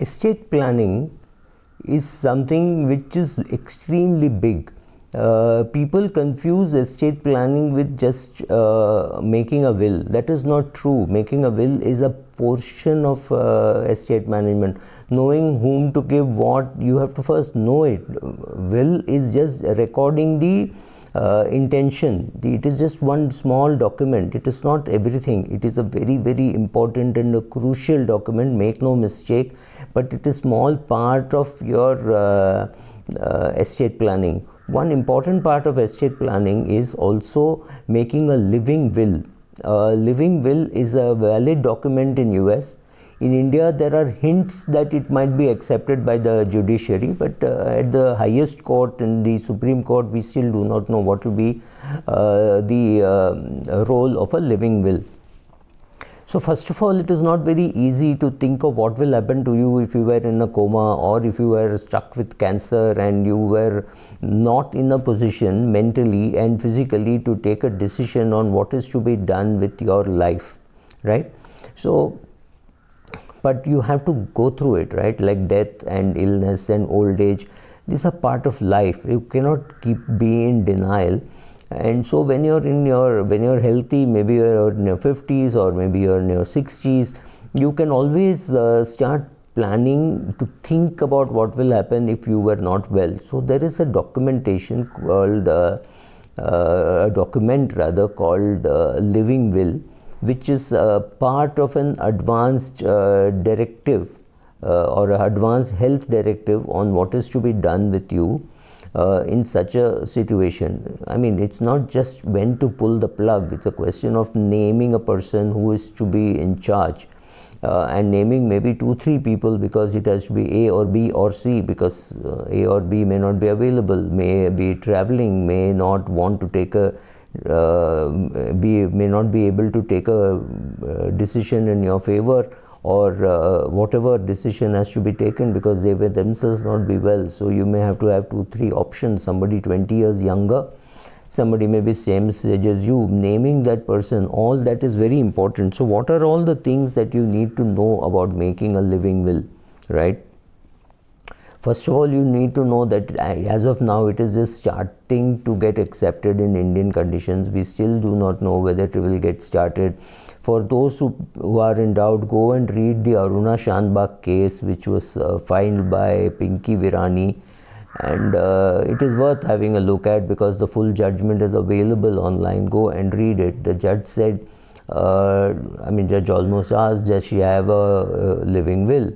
Estate planning is something which is extremely big. People confuse estate planning with just making a will. That is not true. Making a will is a portion of estate management. Knowing whom to give what, you have to first know it. Will is just recording the intention. It is just one small document. It is not everything. It is a very, very important and a crucial document, make no mistake, but it is small part of your estate planning. One important part of estate planning is also making a living will. A living will is a valid document in US. In India, there are hints that it might be accepted by the judiciary, but at the highest court, in the Supreme Court, we still do not know what will be the role of a living will. So first of all, it is not very easy to think of what will happen to you if you were in a coma, or if you were stuck with cancer and you were not in a position mentally and physically to take a decision on what is to be done with your life, right? So, but you have to go through it, right? Like death and illness and old age, these are part of life. You cannot keep being in denial. And so when you're healthy, maybe you're in your 50s or maybe you're in your 60s, you can always start planning to think about what will happen if you were not well. So there is a documentation called a document rather called living will, which is part of an advanced directive or an advanced health directive on what is to be done with you in such a situation. I mean, it's not just when to pull the plug, it's a question of naming a person who is to be in charge and naming maybe 2-3 people, because it has to be A or B or C, because A or B may not be available, may be traveling, may not want to take a may not be able to take a decision in your favor, or whatever decision has to be taken because they will themselves not be well. So you may have to have 2-3 options, somebody 20 years younger, somebody maybe same age as you, naming that person, all that is very important. So what are all the things that you need to know about making a living will, right? First of all, you need to know that as of now, it is just starting to get accepted in Indian conditions. We still do not know whether it will get started. For those who are in doubt, go and read the Aruna Shanbag case, which was filed by Pinky Virani. And it is worth having a look at, because the full judgment is available online. Go and read it. The judge said, judge almost asked, does she have a living will?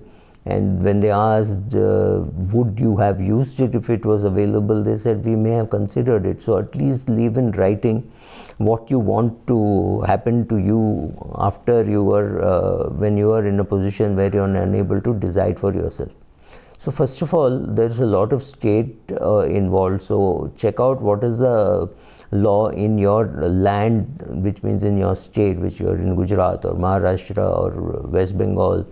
And when they asked, would you have used it if it was available, they said, we may have considered it. So at least leave in writing what you want to happen to you after you were, when you are in a position where you are unable to decide for yourself. So first of all, there is a lot of state involved. So check out what is the law in your land, which means in your state, which you are in Gujarat or Maharashtra or West Bengal.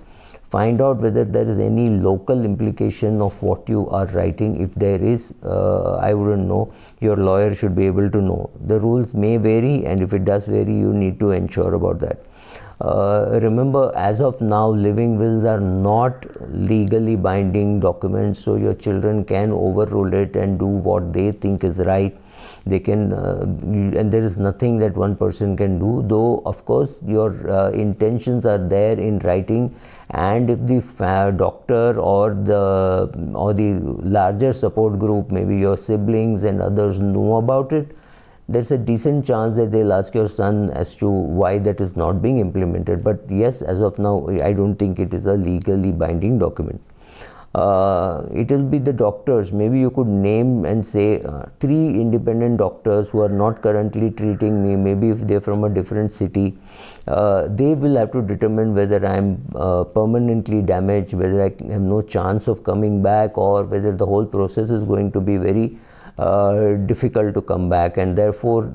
Find out whether there is any local implication of what you are writing. If there is, I wouldn't know. Your lawyer should be able to know. The rules may vary, and if it does vary, you need to ensure about that. Remember, as of now, living wills are not legally binding documents, so your children can overrule it and do what they think is right. They can, and there is nothing that one person can do, though of course your intentions are there in writing, and if the doctor or the larger support group, maybe your siblings and others, know about it, there's a decent chance that they'll ask your son as to why that is not being implemented. But yes, as of now, I don't think it is a legally binding document. It will be the doctors. Maybe you could name and say 3 independent doctors who are not currently treating me. Maybe if they're from a different city, they will have to determine whether I'm permanently damaged, whether I have no chance of coming back, or whether the whole process is going to be very difficult to come back, and therefore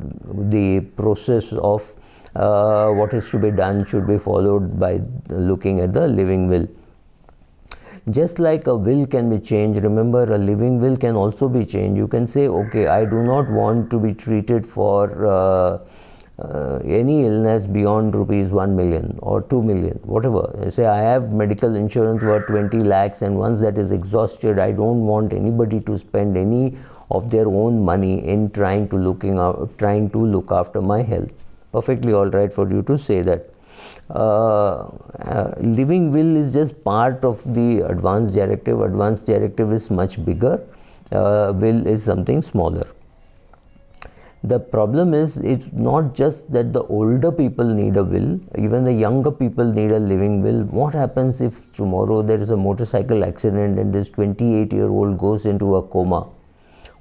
the process of what is to be done should be followed by looking at the living will. Just like a will can be changed, remember, a living will can also be changed. You can say, okay, I do not want to be treated for any illness beyond rupees 1 million or 2 million, whatever. Say I have medical insurance worth 20 lakhs, and once that is exhausted, I don't want anybody to spend any of their own money in trying to look after my health. Perfectly all right for you to say that. Living will is just part of the advance directive. Advance directive is much bigger. Will is something smaller. The problem is, it's not just that the older people need a will, even the younger people need a living will. What happens if tomorrow there is a motorcycle accident and this 28-year-old goes into a coma?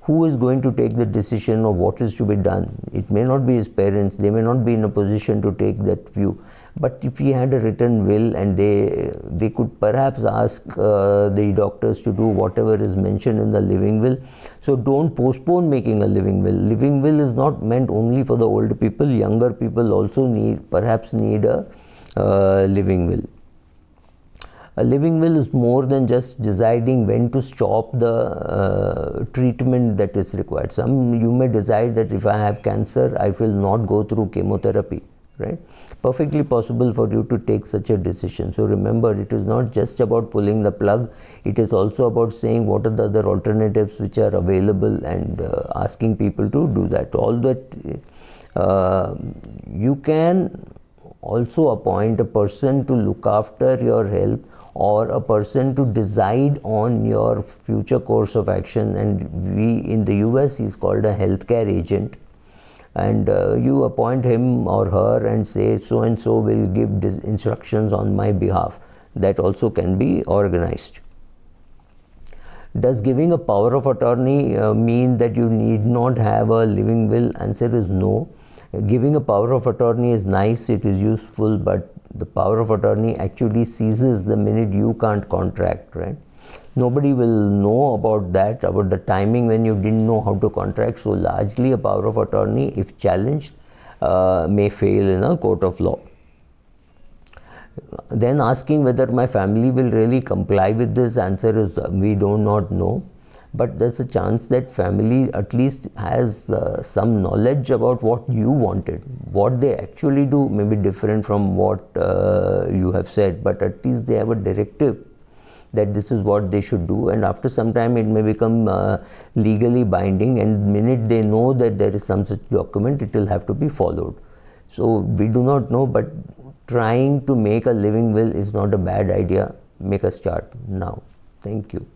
Who is going to take the decision of what is to be done? It may not be his parents, they may not be in a position to take that view. But if he had a written will, and they could perhaps ask the doctors to do whatever is mentioned in the living will. So don't postpone making a living will. Living will is not meant only for the older people. Younger people also perhaps need a living will. A living will is more than just deciding when to stop the treatment that is required. You may decide that if I have cancer, I will not go through chemotherapy, right? Perfectly possible for you to take such a decision. So remember, it is not just about pulling the plug. It is also about saying what are the other alternatives which are available, and asking people to do that. All that you can also appoint a person to look after your health, or a person to decide on your future course of action. And in the US, he's called a healthcare agent. And you appoint him or her and say, so and so will give instructions on my behalf. That also can be organized. Does giving a power of attorney mean that you need not have a living will? Answer is no. Giving a power of attorney is nice, it is useful, but the power of attorney actually ceases the minute you can't contract, right? Nobody will know about that, about the timing when you didn't know how to contract. So largely a power of attorney, if challenged, may fail in a court of law. Then asking whether my family will really comply with this, answer is we do not know. But there's a chance that family at least has some knowledge about what you wanted. What they actually do may be different from what you have said, but at least they have a directive that this is what they should do, and after some time it may become legally binding, and the minute they know that there is some such document, it will have to be followed. So we do not know, but trying to make a living will is not a bad idea. Make a start now. Thank you.